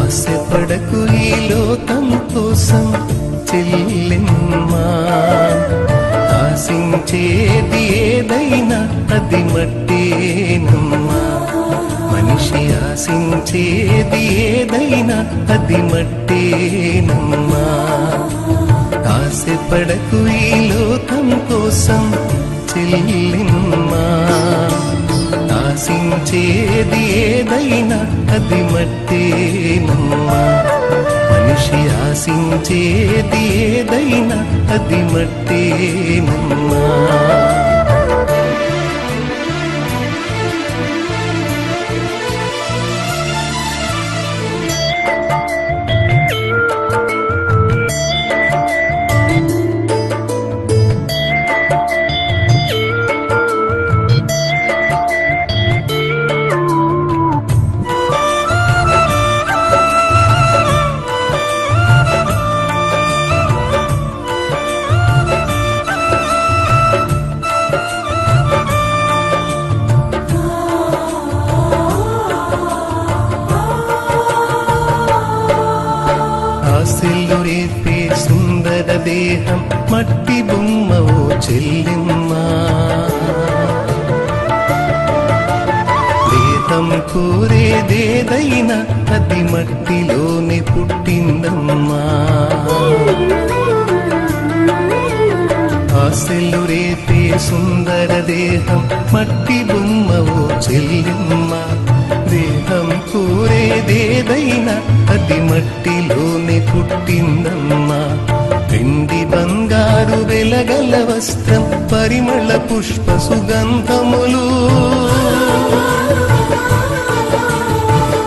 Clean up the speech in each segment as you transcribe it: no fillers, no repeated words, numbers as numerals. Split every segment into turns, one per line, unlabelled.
ఆశపడకు ఈ లోకం కోసం చెల్లెమ్మా, ఆశించేది ఏదైనా అది మట్టేనమ్మా. మనిషి ఆశించేది ఏదైనా అది మట్టేనమ్మా. ఆశపడకు ఈ లోకం కోసం చెల్లెమ్మా, ఆశించేది ఏదైనా అది మట్టేనమ్మా. మనిషి ఆశించేది ఏదైనా అది మట్టేనమ్మా. ఆశలు రేపే సుందర దేహం మట్టి బొమ్మ ఓ చెల్లెమ్మా. దేహం కోరేదేదైనా అది మట్టిలోనే పుట్టిందమ్మా. ఆశలు రేపే సుందర దేహం మట్టి బొమ్మ ఓ చెల్లెమ్మా. దేహం కోరేదేదైనా అది మట్టిలోనే పుట్టిందమ్మా. వెండి బంగారు వెలగల వస్త్రం పరిమళ పుష్ప సుగంధములు,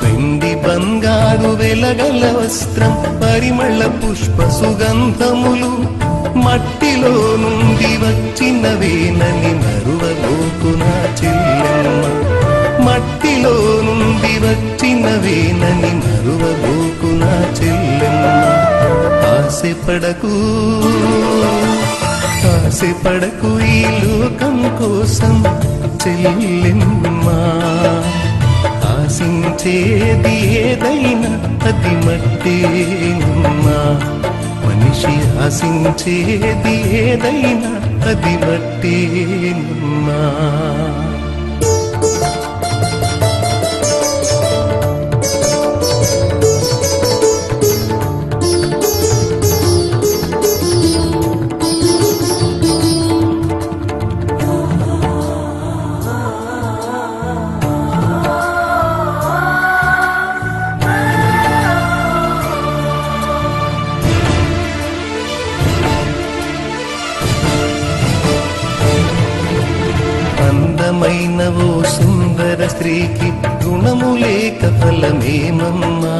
వెండి బంగారు వెలగల వస్త్రం పరిమళ పుష్ప సుగంధములు మట్టిలో నుండి వచ్చినవేనని మరువబోకు నా చెల్లెమ్మ. మట్టిలో నుండి వచ్చినవేనని మరువబోకు నా చెల్లెమ్మ. ఆశపడకు ఆశపడకు ఈ లోకం కోసం చెల్లెమ్మా, ఆశించేది ఏదైనా అది మట్టేనమ్మా. మనిషి ఆశించేది ఏదైనా అది మట్టేనమ్మా. అందమైన ఓ సుందర స్త్రీకి గుణము లేక ఫలమేమమ్మా.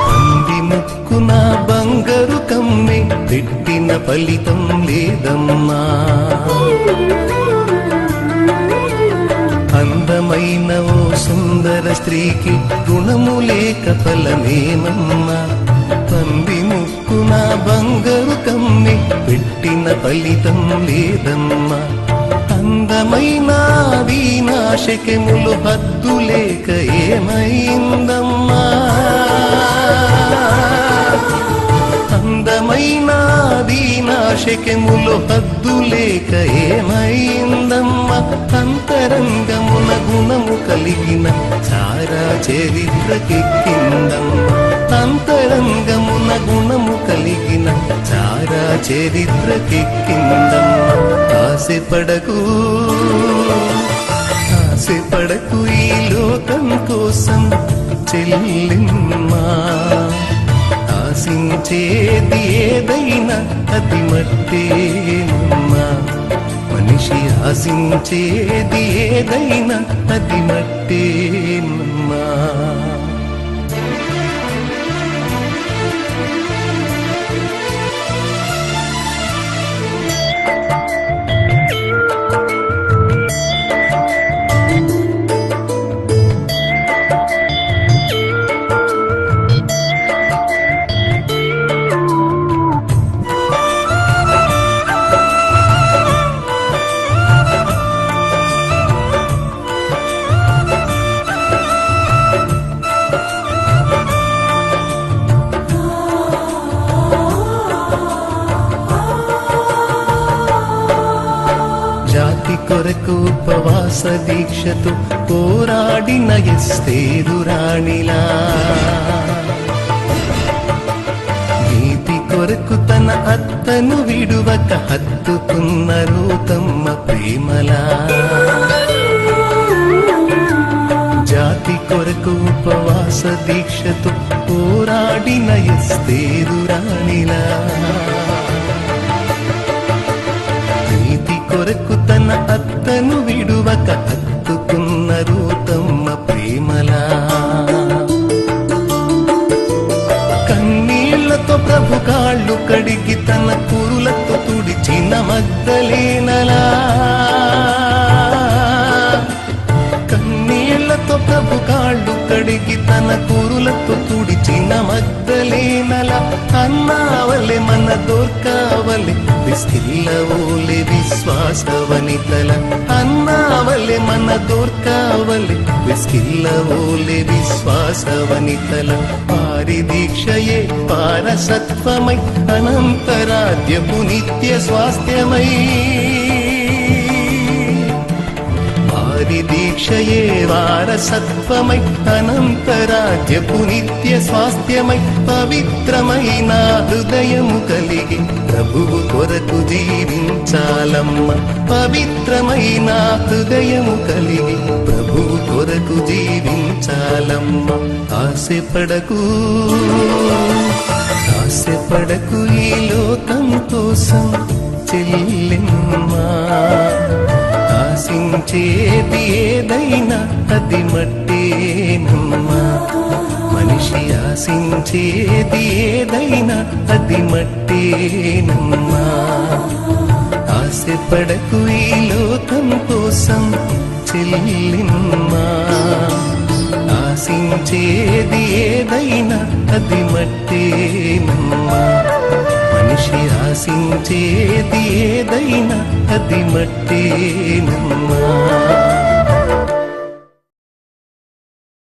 పంది ముక్కున బంగారు కమ్మె పెట్టిన ఫలితం లేదమ్మా. అందమైన ఓ సుందర స్త్రీకి గుణము లేక ఫలమేమమ్మా. పంది ముక్కున బంగారు కమ్మి పెట్టిన ఫలితం లేదమ్మా. అందమైన వీణాశకెములు హద్దు లేక ఏమైందమ్మా. అందమైన వీణాశకెములు హద్దు లేక ఏమైందమ్మా. అంతరంగమున గుణము కలిగిన చారా చరిత్రకెక్కిందమ్మా. అంతరంగమున గుణము కలిగిన చారా చరిత్రకెక్కిందమ్మా. ఆశపడకు ఆశపడకు ఈ లోకం కోసం చెల్లెమ్మా, ఆశించేది ఏదైనా అది మట్టేనమ్మా. మనిషి ఆశించేది ఏదైనా అది మట్టేనమ్మా. నీతి కొరకు ఉపవాస దీక్షతో పోరాడిన ఎస్తేరు రాణిలా, నీతి కొరకు తన అత్తను విడువక హత్తుకున్న రూతమ్మ ప్రేమలా, జాతి కొరకు ఉపవాస దీక్షతో పోరాడిన ఎస్తేరు రాణిలా, నీతి కొరకు తన అత్తను విడువక హత్తుకున్న రూతమ్మ ప్రేమలా, కన్నీళ్లతో ప్రభు కాళ్ళు కడిగి తన కురులతో తుడిచిన మగ్దలేనలా, కన్నీళ్లతో ప్రభు కాళ్ళు కడిగి తన కురులతో తుడిచిన మగ్దలేనలా, అన్నావలె మన దొర్కావలె విస్కిల్లవోలె విశ్వాసవనితల, అన్నావలె మన దొర్కావలె విస్కిల్లవోలె విశ్వాసవనితల, వారి దీక్షయే పారసత్వమై అనంతరాజ్యపు నిత్య స్వాస్థ్యమై, వారి దీక్షయే వారసత్వమై అనంతరాజ్యపు నిత్య స్వాస్థ్యమై, పవిత్రమైన హృదయము కలిగి ప్రభువు కొరకు జీవించాలమ్మ, పవిత్రమైన హృదయము కలిగి ప్రభువు కొరకు జీవించాలమ్మ. ఆశపడకు ఆశపడకు ఈ లోకం కోసం చెల్లెమ్మా, ఆశించేది ఏదైనా అది మట్టేనమ్మా, మనిషి ఆశించేది ఏదైనా అది మట్టేనమ్మా. ఆశపడకు ఈ లోకం కోసం చెల్లిమ్మా, ఆశించేది ఏదైనా అది మట్టేనమ్మా, మనిషి ఆశించేది ఏదైనా అది మట్టేనమ్మా.